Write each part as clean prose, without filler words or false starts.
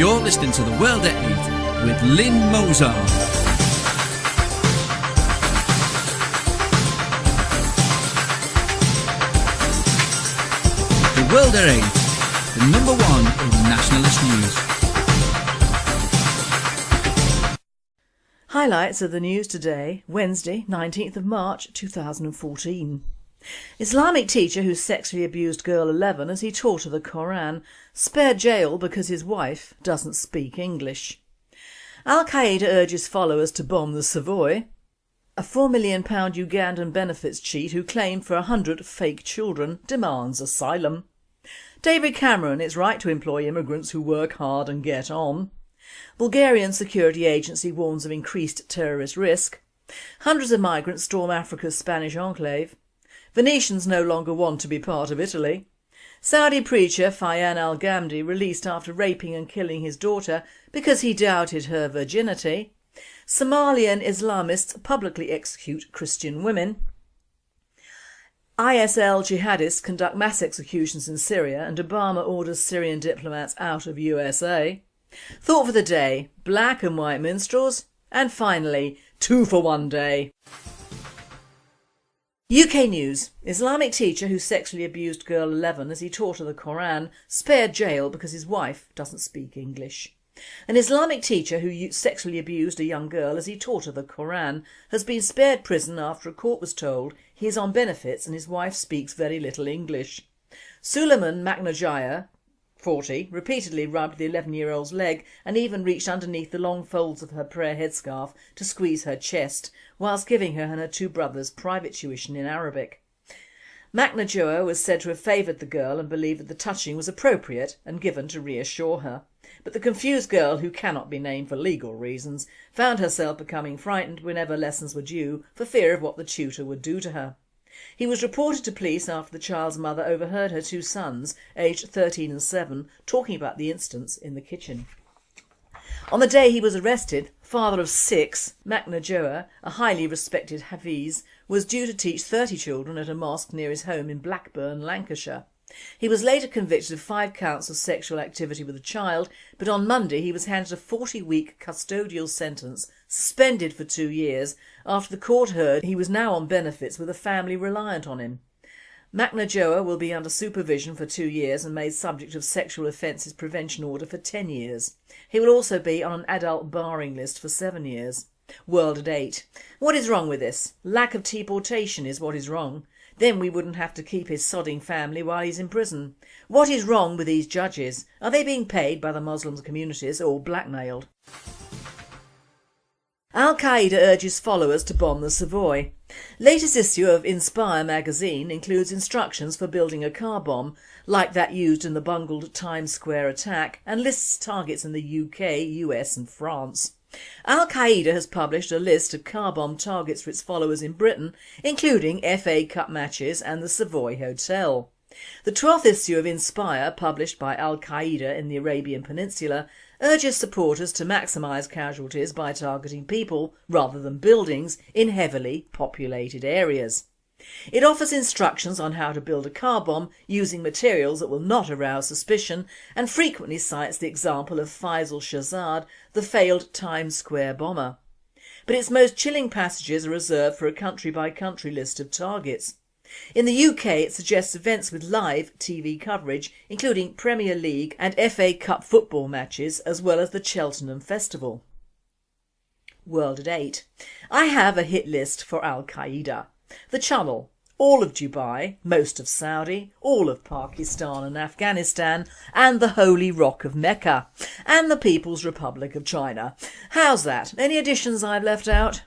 You're listening to The World at 8 with Lynn Mozart. The World at 8, the number one in nationalist news. Highlights of the news today, Wednesday, 19th of March 2014. Islamic teacher who sexually abused girl 11 as he taught her the Koran, spared jail because his wife doesn't speak English. Al-Qaeda urges followers to bomb the Savoy. A £4 million Ugandan benefits cheat who claimed for 100 fake children demands asylum. David Cameron is right to employ immigrants who work hard and get on. Bulgarian security agency warns of increased terrorist risk. Hundreds of migrants storm Africa's Spanish enclave. Venetians no longer want to be part of Italy. Saudi preacher Fayan al-Ghamdi released after raping and killing his daughter because he doubted her virginity. Somalian Islamists publicly execute Christian women. ISL jihadists conduct mass executions in Syria and Obama orders Syrian diplomats out of USA. Thought for the day, black and white minstrels. And finally, 2 for 1 day. UK news. Islamic teacher who sexually abused girl 11 as he taught her the Koran spared jail because his wife doesn't speak English. An Islamic teacher who sexually abused a young girl as he taught her the Koran has been spared prison after a court was told he is on benefits and his wife speaks very little English. Suleiman Maknajaya, 40, repeatedly rubbed the 11-year-old's leg and even reached underneath the long folds of her prayer headscarf to squeeze her chest, whilst giving her and her 2 brothers private tuition in Arabic. Maknajaya was said to have favoured the girl and believed that the touching was appropriate and given to reassure her. But the confused girl, who cannot be named for legal reasons, found herself becoming frightened whenever lessons were due for fear of what the tutor would do to her. He was reported to police after the child's mother overheard her 2 sons, aged 13 and 7, talking about the incidents in the kitchen. On the day he was arrested, father of 6, Maknajaya, a highly respected Hafiz, was due to teach 30 children at a mosque near his home in Blackburn, Lancashire. He was later convicted of 5 counts of sexual activity with a child, but on Monday he was handed a 40-week custodial sentence, suspended for 2 years, after the court heard he was now on benefits with a family reliant on him. Maknajaya will be under supervision for 2 years and made subject of sexual offences prevention order for 10 years. He will also be on an adult barring list for 7 years. World at 8. What is wrong with this? Lack of deportation is what is wrong. Then we wouldn't have to keep his sodding family while he's in prison. What is wrong with these judges? Are they being paid by the Muslim communities or blackmailed? Al-Qaeda urges followers to bomb the Savoy. Latest issue of Inspire magazine includes instructions for building a car bomb, like that used in the bungled Times Square attack, and lists targets in the UK, US and France. Al-Qaeda has published a list of car bomb targets for its followers in Britain, including FA Cup matches and the Savoy Hotel. The 12th issue of Inspire, published by Al-Qaeda in the Arabian Peninsula, urges supporters to maximise casualties by targeting people rather than buildings in heavily populated areas. It offers instructions on how to build a car bomb using materials that will not arouse suspicion and frequently cites the example of Faisal Shahzad, the failed Times Square bomber. But its most chilling passages are reserved for a country-by-country list of targets. In the UK it suggests events with live TV coverage, including Premier League and FA Cup football matches, as well as the Cheltenham Festival. World at 8. I have a hit list for Al-Qaeda. The Channel, all of Dubai, most of Saudi, all of Pakistan and Afghanistan, and the Holy Rock of Mecca, and the People's Republic of China. How's that? Any additions I've left out?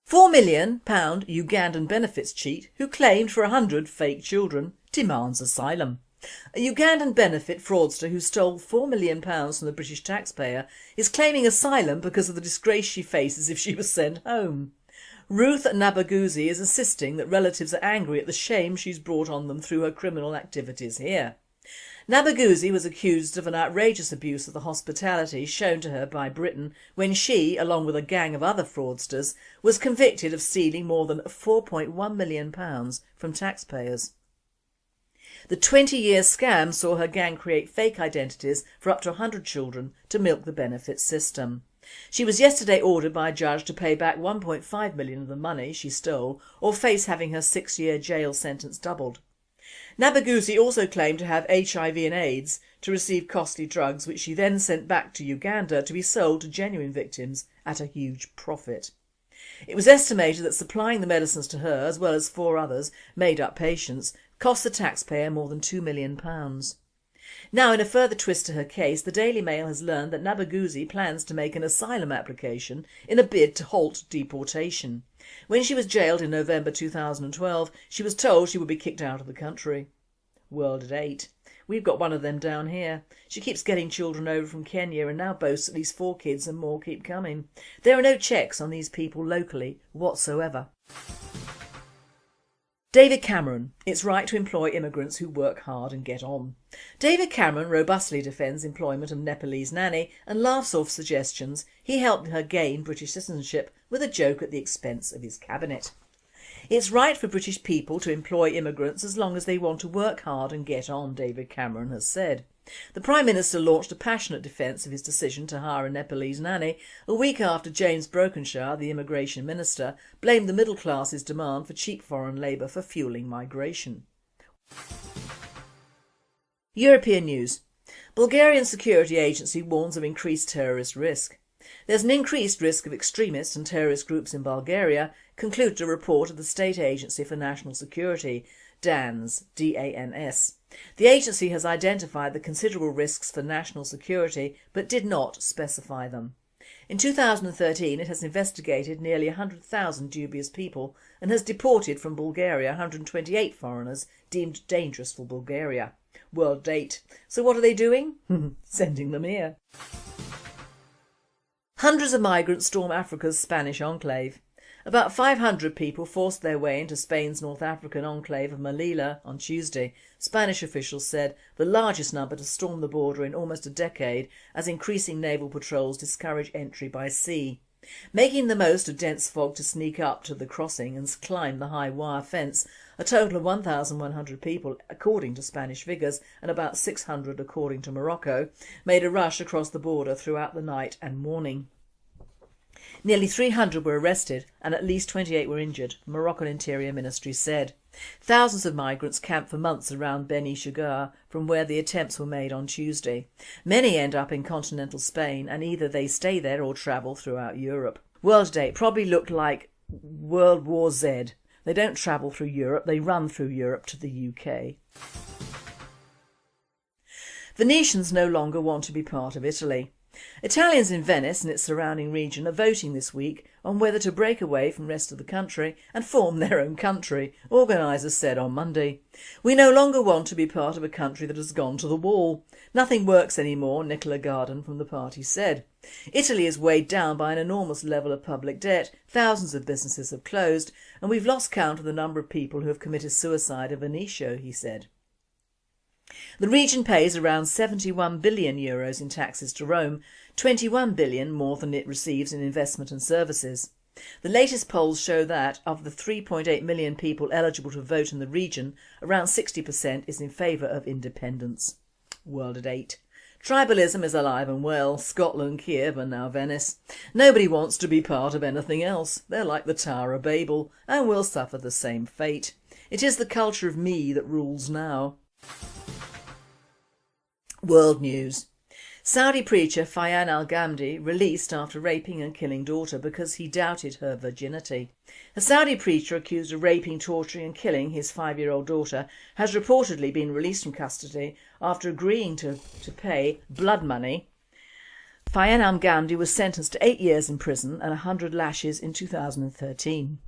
£4 million Ugandan benefits cheat who claimed for 100 fake children demands asylum. A Ugandan benefit fraudster who stole £4 million from the British taxpayer is claiming asylum because of the disgrace she faces if she was sent home. Ruth Nabaguzi is insisting that relatives are angry at the shame she's brought on them through her criminal activities here. Nabaguzi was accused of an outrageous abuse of the hospitality shown to her by Britain when she, along with a gang of other fraudsters, was convicted of stealing more than £4.1 million from taxpayers. The 20-year scam saw her gang create fake identities for up to 100 children to milk the benefits system. She was yesterday ordered by a judge to pay back 1.5 million of the money she stole or face having her 6-year jail sentence doubled. Nabaguzi also claimed to have HIV and AIDS, to receive costly drugs which she then sent back to Uganda to be sold to genuine victims at a huge profit. It was estimated that supplying the medicines to her, as well as 4 others made-up patients, cost the taxpayer more than £2 million. Now, in a further twist to her case, the Daily Mail has learned that Nabaguzi plans to make an asylum application in a bid to halt deportation. When she was jailed in November 2012, she was told she would be kicked out of the country. World at 8. We've got one of them down here. She keeps getting children over from Kenya and now boasts at least 4 kids and more keep coming. There are no checks on these people locally whatsoever. David Cameron, it's right to employ immigrants who work hard and get on. David Cameron robustly defends employment of Nepalese nanny and laughs off suggestions he helped her gain British citizenship with a joke at the expense of his cabinet. It's right for British people to employ immigrants as long as they want to work hard and get on, David Cameron has said. The Prime Minister launched a passionate defence of his decision to hire a Nepalese nanny a week after James Brokenshire, the Immigration Minister, blamed the middle class's demand for cheap foreign labour for fuelling migration. European news. Bulgarian security agency warns of increased terrorist risk. There's an increased risk of extremist and terrorist groups in Bulgaria, concluded a report of the State Agency for National Security, DANS, D-A-N-S. The agency has identified the considerable risks for national security but did not specify them. In 2013 it has investigated nearly 100,000 dubious people and has deported from Bulgaria 128 foreigners deemed dangerous for Bulgaria. World date. So what are they doing? Sending them here. Hundreds of migrants storm Africa's Spanish enclave. About 500 people forced their way into Spain's North African enclave of Melilla on Tuesday, Spanish officials said, the largest number to storm the border in almost a decade as increasing naval patrols discourage entry by sea. Making the most of dense fog to sneak up to the crossing and climb the high wire fence, a total of 1,100 people, according to Spanish figures, and about 600 according to Morocco, made a rush across the border throughout the night and morning. Nearly 300 were arrested and at least 28 were injured, the Moroccan Interior Ministry said. Thousands of migrants camped for months around Beni Sugar, from where the attempts were made on Tuesday. Many end up in continental Spain and either they stay there or travel throughout Europe. World Day probably looked like World War Z. They don't travel through Europe, they run through Europe to the UK. Venetians no longer want to be part of Italy. Italians in Venice and its surrounding region are voting this week on whether to break away from the rest of the country and form their own country, organisers said on Monday. We no longer want to be part of a country that has gone to the wall. Nothing works anymore, Nicola Garden from the party said. Italy is weighed down by an enormous level of public debt, thousands of businesses have closed and we've lost count of the number of people who have committed suicide in Venetia, he said. The region pays around €71 billion in taxes to Rome, 21 billion more than it receives in investment and services. The latest polls show that, of the 3.8 million people eligible to vote in the region, around 60% is in favour of independence. World at 8. Tribalism is alive and well, Scotland, Kiev and now Venice. Nobody wants to be part of anything else. They're like the Tower of Babel and will suffer the same fate. It is the culture of me that rules now. World news. Saudi preacher Fayan al-Ghamdi released after raping and killing daughter because he doubted her virginity. A Saudi preacher accused of raping, torturing and killing his 5-year-old daughter has reportedly been released from custody after agreeing to pay blood money. Fayan al-Ghamdi was sentenced to 8 years in prison and 100 lashes in 2013.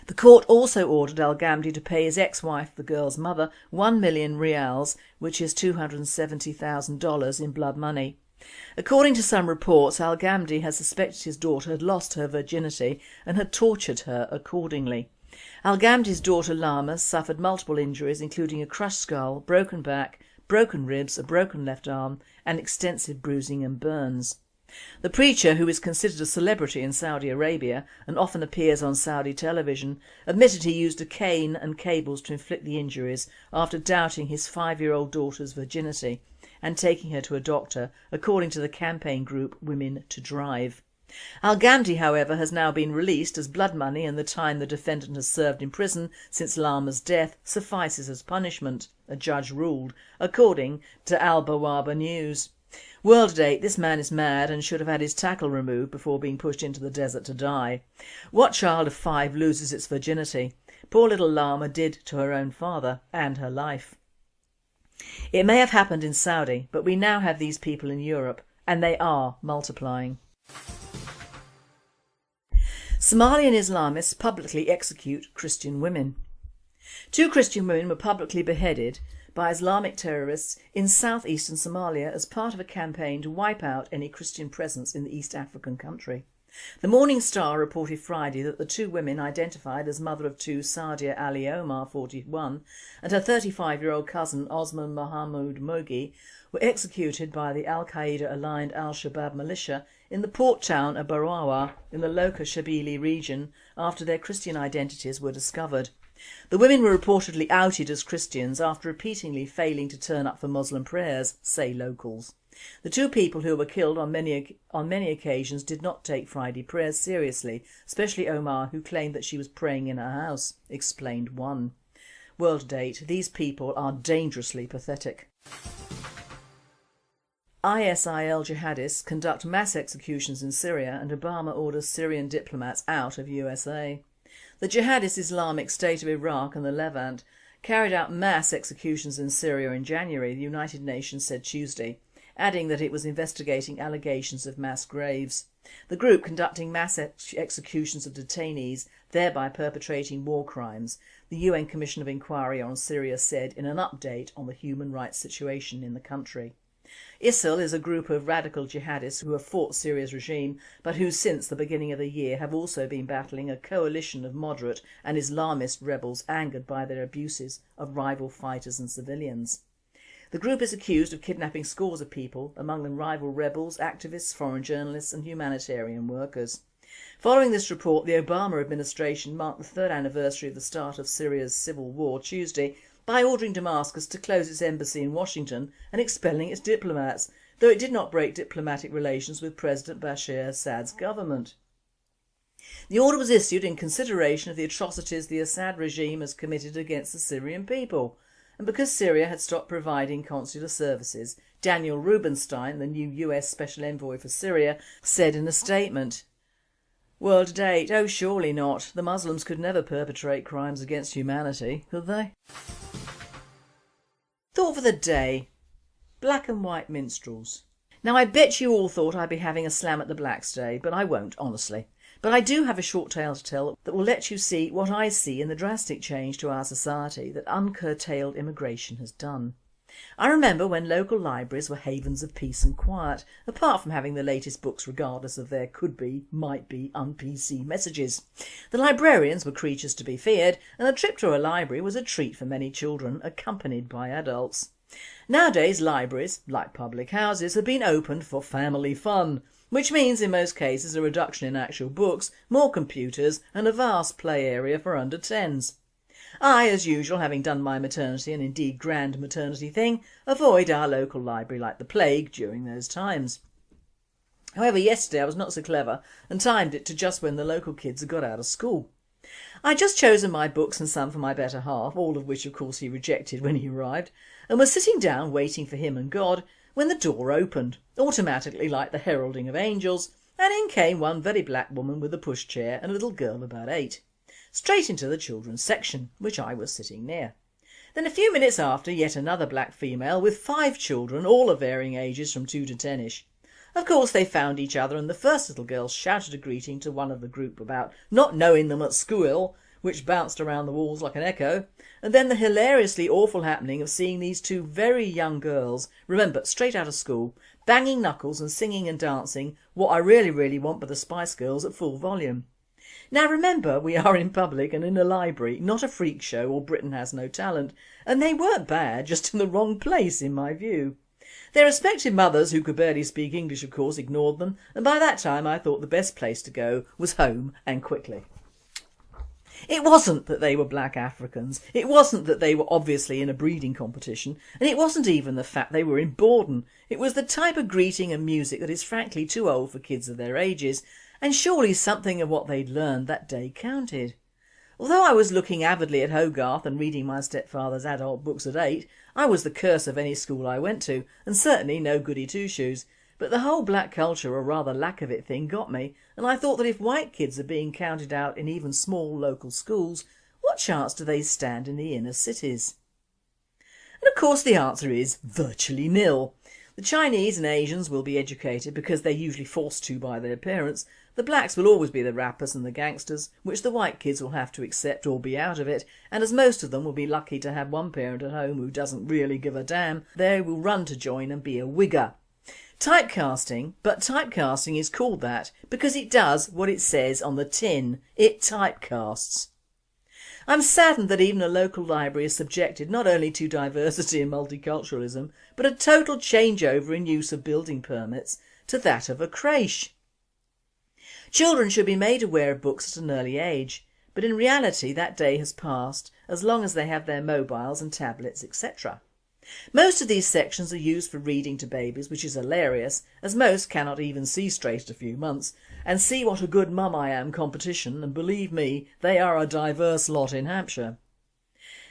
The court also ordered Al-Ghamdi to pay his ex-wife, the girl's mother, 1 million rials, which is $270,000 in blood money. According to some reports, Al-Ghamdi has suspected his daughter had lost her virginity and had tortured her accordingly. Al-Ghamdi's daughter Lama suffered multiple injuries including a crushed skull, broken back, broken ribs, a broken left arm and extensive bruising and burns. The preacher, who is considered a celebrity in Saudi Arabia and often appears on Saudi television, admitted he used a cane and cables to inflict the injuries after doubting his 5-year-old daughter's virginity and taking her to a doctor, according to the campaign group Women to Drive. Al-Ghamdi, however, has now been released as blood money and the time the defendant has served in prison since Lama's death suffices as punishment, a judge ruled, according to Al-Bawaba News. World date, this man is mad and should have had his tackle removed before being pushed into the desert to die. What child of 5 loses its virginity? Poor little Lama did to her own father and her life. It may have happened in Saudi, but we now have these people in Europe, and they are multiplying. Somalian Islamists publicly execute Christian women. 2 Christian women were publicly beheaded by Islamic terrorists in southeastern Somalia as part of a campaign to wipe out any Christian presence in the East African country. The Morning Star reported Friday that the 2 women, identified as mother of 2 Saadia Ali Omar, 41, and her 35-year-old cousin Osman Mohammed Mogi, were executed by the Al-Qaeda-aligned Al-Shabaab militia in the port town of Barawa in the Loka Shabili region after their Christian identities were discovered. The women were reportedly outed as Christians after repeatedly failing to turn up for Muslim prayers, say locals. The 2 people who were killed on many occasions did not take Friday prayers seriously, especially Omar, who claimed that she was praying in her house, explained one. World date, these people are dangerously pathetic. ISIL jihadists conduct mass executions in Syria and Obama orders Syrian diplomats out of USA. The jihadist Islamic State of Iraq and the Levant carried out mass executions in Syria in January, the United Nations said Tuesday, adding that it was investigating allegations of mass graves. The group conducting mass executions of detainees, thereby perpetrating war crimes, the UN Commission of Inquiry on Syria said in an update on the human rights situation in the country. ISIL is a group of radical jihadists who have fought Syria's regime, but who since the beginning of the year have also been battling a coalition of moderate and Islamist rebels angered by their abuses of rival fighters and civilians. The group is accused of kidnapping scores of people, among them rival rebels, activists, foreign journalists and humanitarian workers. Following this report, the Obama administration marked the 3rd anniversary of the start of Syria's civil war Tuesday by ordering Damascus to close its embassy in Washington and expelling its diplomats, though it did not break diplomatic relations with President Bashar Assad's government. The order was issued in consideration of the atrocities the Assad regime has committed against the Syrian people, and because Syria had stopped providing consular services, Daniel Rubinstein, the new US Special Envoy for Syria, said in a statement, "World date, oh surely not, the Muslims could never perpetrate crimes against humanity, could they?" Thought for the day. Black and white minstrels. Now I bet you all thought I'd be having a slam at the blacks today, but I won't, honestly. But I do have a short tale to tell that will let you see what I see in the drastic change to our society that uncurtailed immigration has done. I remember when local libraries were havens of peace and quiet, apart from having the latest books regardless of their could-be, might-be, un-PC messages. The librarians were creatures to be feared, and a trip to a library was a treat for many children, accompanied by adults. Nowadays libraries, like public houses, have been opened for family fun, which means in most cases a reduction in actual books, more computers and a vast play area for under 10s. I, as usual, having done my maternity and indeed grand maternity thing, avoid our local library like the plague during those times. However, yesterday I was not so clever and timed it to just when the local kids had got out of school. I'd just chosen my books and some for my better half, all of which of course he rejected when he arrived, and was sitting down waiting for him and God when the door opened, automatically like the heralding of angels, and in came one very black woman with a pushchair and a little girl of about 8. Straight into the children's section, which I was sitting near. Then a few minutes after, yet another black female with 5 children, all of varying ages from 2 to 10ish. Of course they found each other and the first little girl shouted a greeting to one of the group about not knowing them at school, which bounced around the walls like an echo, and then the hilariously awful happening of seeing these 2 very young girls, remember straight out of school, banging knuckles and singing and dancing What I Really Want by the Spice Girls at full volume. Now remember, we are in public and in a library, not a freak show or Britain Has No Talent, and they weren't bad, just in the wrong place in my view. Their respective mothers, who could barely speak English of course, ignored them, and by that time I thought the best place to go was home, and quickly. It wasn't that they were black Africans, it wasn't that they were obviously in a breeding competition, and it wasn't even the fact they were in Borden. It was the type of greeting and music that is frankly too old for kids of their ages, and surely something of what they'd learned that day counted. Although I was looking avidly at Hogarth and reading my stepfather's adult books at 8, I was the curse of any school I went to, and certainly no goody two-shoes. But the whole black culture, or rather lack of it thing, got me, and I thought that if white kids are being counted out in even small local schools, what chance do they stand in the inner cities? And of course the answer is virtually nil. The Chinese and Asians will be educated because they're usually forced to by their parents. The blacks will always be the rappers and the gangsters, which the white kids will have to accept or be out of it, and as most of them will be lucky to have one parent at home who doesn't really give a damn, they will run to join and be a wigger. Typecasting, but typecasting is called that because it does what it says on the tin. It typecasts. I'm saddened that even a local library is subjected not only to diversity and multiculturalism, but a total changeover in use of building permits to that of a crèche. Children should be made aware of books at an early age, but in reality that day has passed as long as they have their mobiles and tablets, etc. Most of these sections are used for reading to babies, which is hilarious, as most cannot even see straight at a few months, and see what a good mum I am competition, and believe me, they are a diverse lot in Hampshire.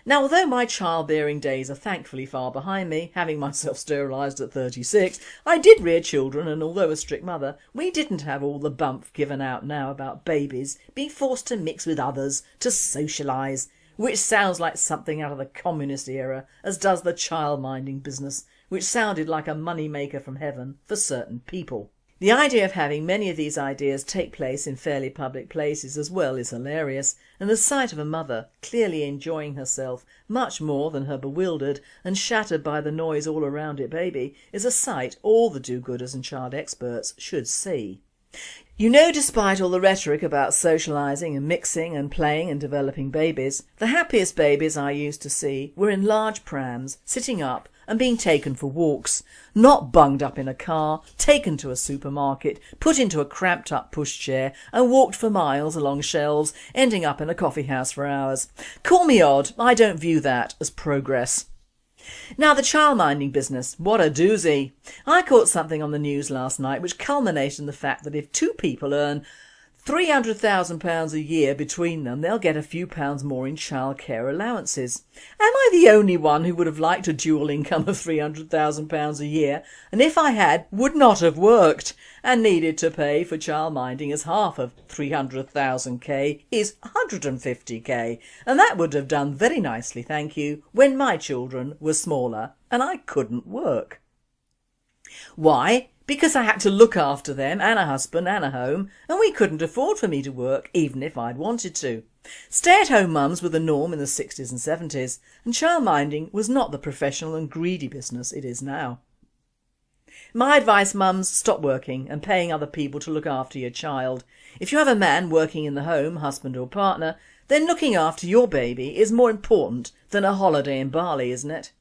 Now, although my childbearing days are thankfully far behind me, having myself sterilised at 36, I did rear children, and although a strict mother, we didn't have all the bump given out now about babies being forced to mix with others to socialise, which sounds like something out of the communist era, as does the child-minding business, which sounded like a money-maker from heaven for certain people. The idea of having many of these ideas take place in fairly public places as well is hilarious, and the sight of a mother clearly enjoying herself much more than her bewildered and shattered by the noise all around it baby is a sight all the do-gooders and child experts should see. You know, despite all the rhetoric about socialising and mixing and playing and developing babies, the happiest babies I used to see were in large prams, sitting up and being taken for walks, not bunged up in a car, taken to a supermarket, put into a cramped up pushchair and walked for miles along shelves, ending up in a coffee house for hours. Call me odd, I don't view that as progress. Now the child-minding business, what a doozy. I caught something on the news last night which culminated in the fact that if two people earn £300,000 a year between them, they'll get a few pounds more in childcare allowances. Am I the only one who would have liked a dual income of £300,000 a year, and if I had, would not have worked, and needed to pay for childminding as half of 300,000k is 150k, and that would have done very nicely, thank you, when my children were smaller and I couldn't work. Why? Because I had to look after them and a husband and a home, and we couldn't afford for me to work even if I'd wanted to. Stay-at-home mums were the norm in the 60s and 70s, and childminding was not the professional and greedy business it is now. My advice, mums, stop working and paying other people to look after your child. If you have a man working in the home, husband or partner, then looking after your baby is more important than a holiday in Bali, isn't it?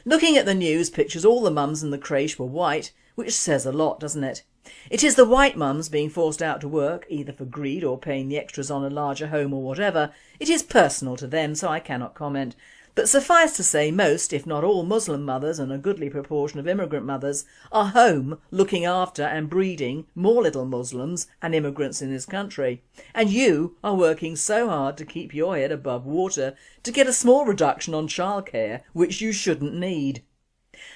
Looking at the news pictures, all the mums in the crèche were white, which says a lot, doesn't it? It is the white mums being forced out to work, either for greed or paying the extras on a larger home or whatever. It is personal to them, so I cannot comment. But suffice to say, most, if not all, Muslim mothers and a goodly proportion of immigrant mothers are home looking after and breeding more little Muslims and immigrants in this country. And you are working so hard to keep your head above water to get a small reduction on childcare, which you shouldn't need.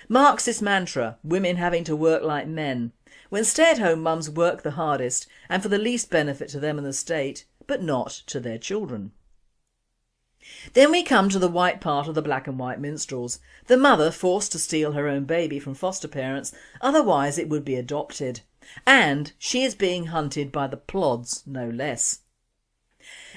Marxist mantra, women having to work like men, when stay-at-home mums work the hardest and for the least benefit to them and the state, but not to their children. Then we come to the white part of the black and white minstrels, the mother forced to steal her own baby from foster parents, otherwise it would be adopted. And she is being hunted by the plods, no less.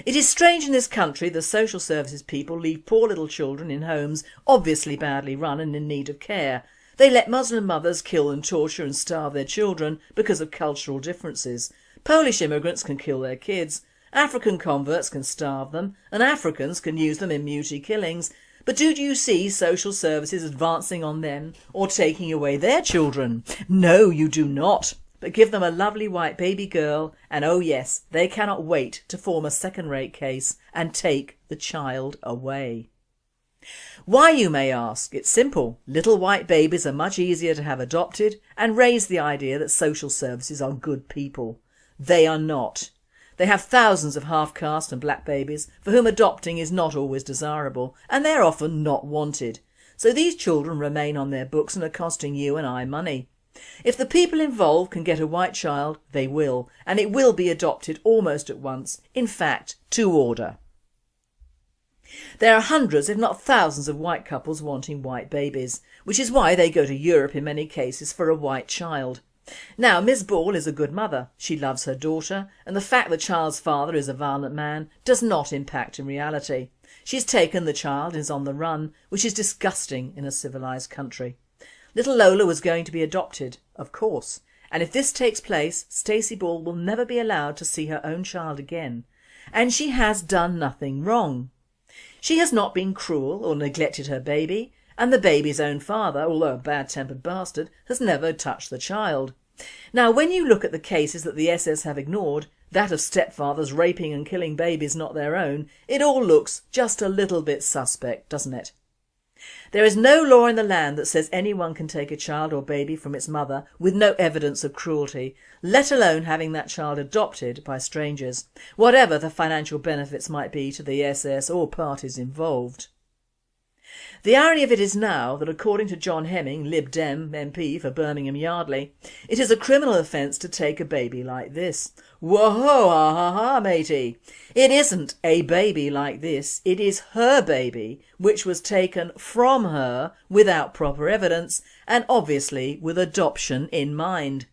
It is strange in this country the social services people leave poor little children in homes obviously badly run and in need of care. They let Muslim mothers kill and torture and starve their children because of cultural differences. Polish immigrants can kill their kids, African converts can starve them, and Africans can use them in muti killings. But do you see social services advancing on them or taking away their children? No, you do not, but give them a lovely white baby girl and oh yes, they cannot wait to form a second-rate case and take the child away. Why, you may ask? It's simple. Little white babies are much easier to have adopted and raise the idea that social services are good people. They are not. They have thousands of half-caste and black babies for whom adopting is not always desirable and they're often not wanted. So these children remain on their books and are costing you and I money. If the people involved can get a white child, they will, and it will be adopted almost at once, in fact, to order. There are hundreds if not thousands of white couples wanting white babies, which is why they go to Europe in many cases for a white child. Now Ms Ball is a good mother, she loves her daughter and the fact the child's father is a violent man does not impact in reality. She's taken the child and is on the run, which is disgusting in a civilised country. Little Lola was going to be adopted, of course, and if this takes place Stacey Ball will never be allowed to see her own child again. And she has done nothing wrong. She has not been cruel or neglected her baby, and the baby's own father, although a bad-tempered bastard, has never touched the child. Now when you look at the cases that the SS have ignored, that of stepfathers raping and killing babies not their own, it all looks just a little bit suspect, doesn't it? There is no law in the land that says anyone can take a child or baby from its mother with no evidence of cruelty, let alone having that child adopted by strangers, whatever the financial benefits might be to the SS or parties involved. The irony of it is now that according to John Hemming, Lib Dem MP for Birmingham Yardley, it is a criminal offence to take a baby like this. Whoa, ha ha ha matey. It isn't a baby like this, it is her baby which was taken from her without proper evidence and obviously with adoption in mind.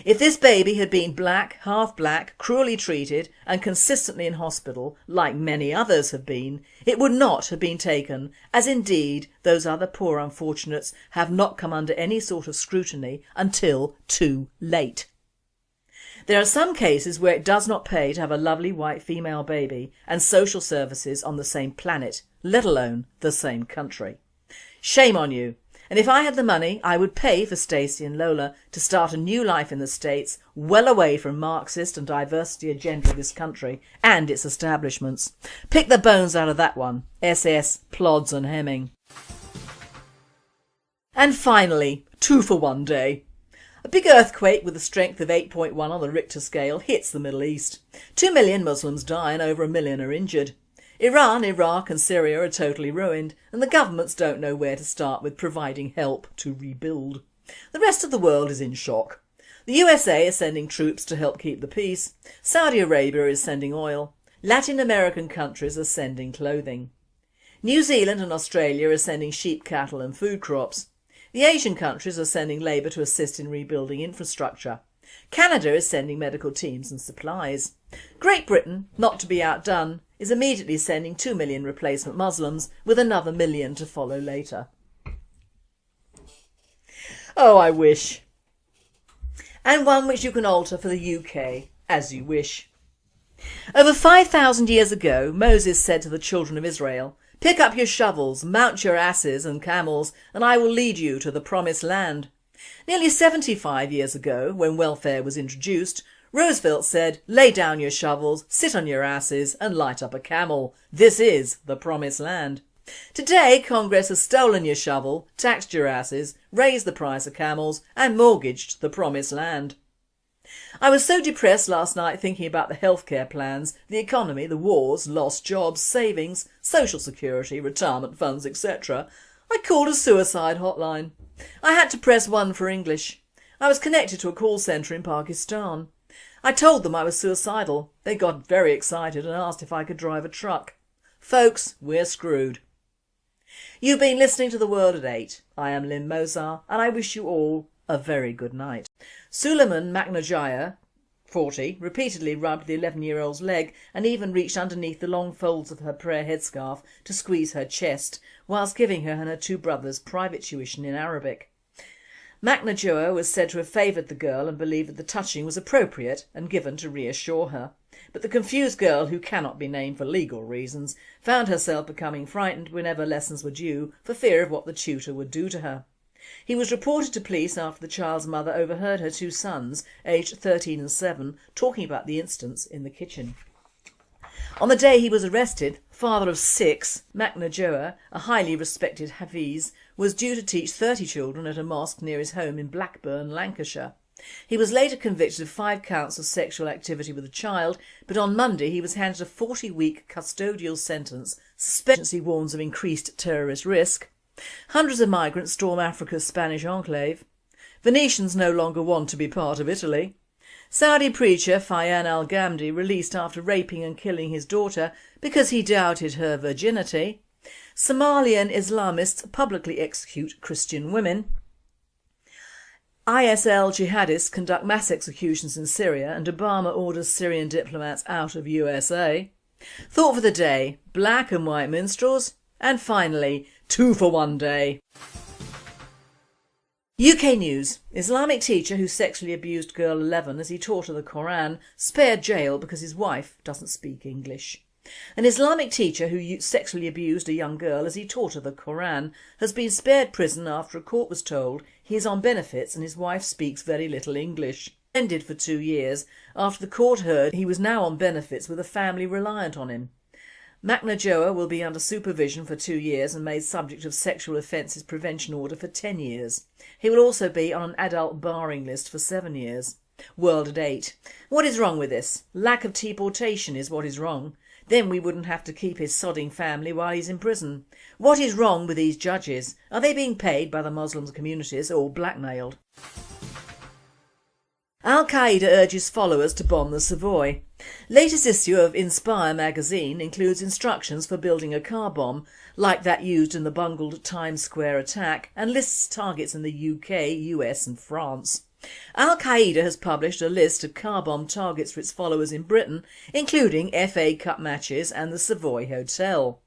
If this baby had been black, half black, cruelly treated and consistently in hospital, like many others have been, it would not have been taken, as indeed those other poor unfortunates have not come under any sort of scrutiny until too late. There are some cases where it does not pay to have a lovely white female baby and social services on the same planet, let alone the same country. Shame on you. And if I had the money, I would pay for Stacey and Lola to start a new life in the States, well away from Marxist and diversity agenda of this country and its establishments. Pick the bones out of that one, SS, Plods and Hemming. And finally, 2 for 1 day. A big earthquake with a strength of 8.1 on the Richter scale hits the Middle East. 2 million Muslims die and over 1 million are injured. Iran, Iraq and Syria are totally ruined and the governments don't know where to start with providing help to rebuild. The rest of the world is in shock. The USA is sending troops to help keep the peace. Saudi Arabia is sending oil. Latin American countries are sending clothing. New Zealand and Australia are sending sheep, cattle and food crops. The Asian countries are sending labour to assist in rebuilding infrastructure. Canada is sending medical teams and supplies. Great Britain, not to be outdone, is immediately sending 2 million replacement Muslims with another million to follow later. Oh, I wish. And one which you can alter for the UK as you wish. Over 5,000 years ago, Moses said to the children of Israel, "Pick up your shovels, mount your asses and camels, and I will lead you to the promised land." Nearly 75 years ago, when welfare was introduced, Roosevelt said, "Lay down your shovels, sit on your asses and light up a camel. This is the promised land." Today Congress has stolen your shovel, taxed your asses, raised the price of camels and mortgaged the promised land. I was so depressed last night thinking about the healthcare plans, the economy, the wars, lost jobs, savings, social security, retirement funds, etc. I called a suicide hotline. I had to press 1 for English. I was connected to a call centre in Pakistan. I told them I was suicidal. They got very excited and asked if I could drive a truck. Folks, we're screwed. You've been listening to The World at 8. I am Lynn Mozar and I wish you all a very good night. Suleiman Maknajaya, 40, repeatedly rubbed the 11-year-old's leg and even reached underneath the long folds of her prayer headscarf to squeeze her chest whilst giving her and her 2 brothers private tuition in Arabic. Maknajaya was said to have favoured the girl and believed that the touching was appropriate and given to reassure her. but the confused girl, who cannot be named for legal reasons, found herself becoming frightened whenever lessons were due for fear of what the tutor would do to her. He was reported to police after the child's mother overheard her two sons, aged 13 and 7, talking about the incidents in the kitchen. On the day he was arrested, father of 6, Maknajoa, a highly respected Hafiz, was due to teach 30 children at a mosque near his home in Blackburn, Lancashire. He was later convicted of 5 counts of sexual activity with a child, but on Monday he was handed a 40-week custodial sentence. Suspension warns of increased terrorist risk. Hundreds of migrants storm Africa's Spanish enclave. Venetians no longer want to be part of Italy. Saudi preacher Fayan al-Ghamdi released after raping and killing his daughter because he doubted her virginity. Somalian Islamists publicly execute Christian women. ISL jihadists conduct mass executions in Syria and Obama orders Syrian diplomats out of USA. Thought for the day, black and white minstrels. And finally, 2 for 1 day. UK News. Islamic teacher who sexually abused girl 11 as he taught her the Koran spared jail because his wife doesn't speak English. An Islamic teacher who sexually abused a young girl as he taught her the Koran has been spared prison after a court was told he is on benefits and his wife speaks very little English. Ended for 2 years after the court heard he was now on benefits with a family reliant on him. Maknajoa will be under supervision for 2 years and made subject of sexual offences prevention order for 10 years. He will also be on an adult barring list for 7 years. World at 8. What is wrong with this? Lack of deportation is what is wrong. Then we wouldn't have to keep his sodding family while he's in prison. What is wrong with these judges? Are they being paid by the Muslim communities or blackmailed? Al-Qaeda urges followers to bomb the Savoy. Latest issue of Inspire magazine includes instructions for building a car bomb, like that used in the bungled Times Square attack, and lists targets in the UK, US and France. Al-Qaeda has published a list of car bomb targets for its followers in Britain, including FA Cup matches and the Savoy Hotel.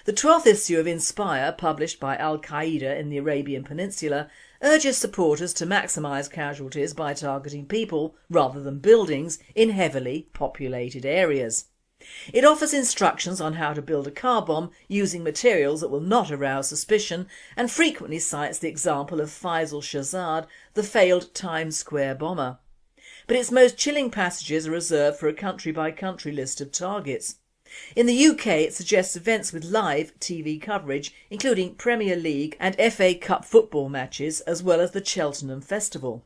The 12th issue of Inspire, published by Al-Qaeda in the Arabian Peninsula, urges supporters to maximise casualties by targeting people rather than buildings in heavily populated areas. It offers instructions on how to build a car bomb using materials that will not arouse suspicion and frequently cites the example of Faisal Shahzad, the failed Times Square bomber. But its most chilling passages are reserved for a country-by-country list of targets. In the UK it suggests events with live TV coverage, including Premier League and FA Cup football matches, as well as the Cheltenham Festival.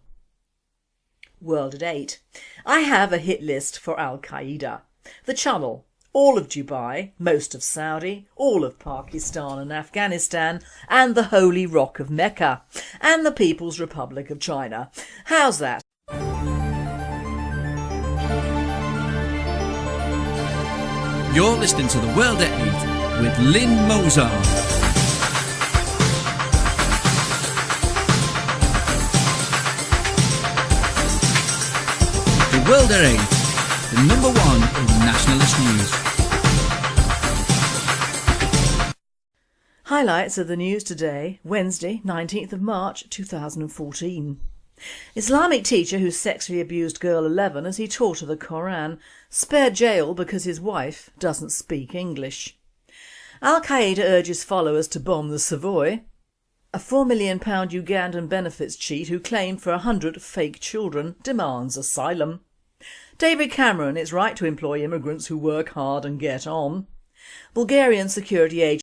World at 8. I have a hit list for Al-Qaeda. The Channel, all of Dubai, most of Saudi, all of Pakistan and Afghanistan, and the Holy Rock of Mecca, and the People's Republic of China. How's that? You're listening to The World at 8 with Lynn Mozart. The World at 8, the number 1 in nationalist news. Highlights of the news today, Wednesday, 19th of March 2014. Islamic teacher who sexually abused girl 11 as he taught her the Koran spared jail because his wife doesn't speak English. Al-Qaeda urges followers to bomb the Savoy. A £4 million Ugandan benefits cheat who claimed for 100 fake children demands asylum. David Cameron, it's right to employ immigrants who work hard and get on. Bulgarian security agents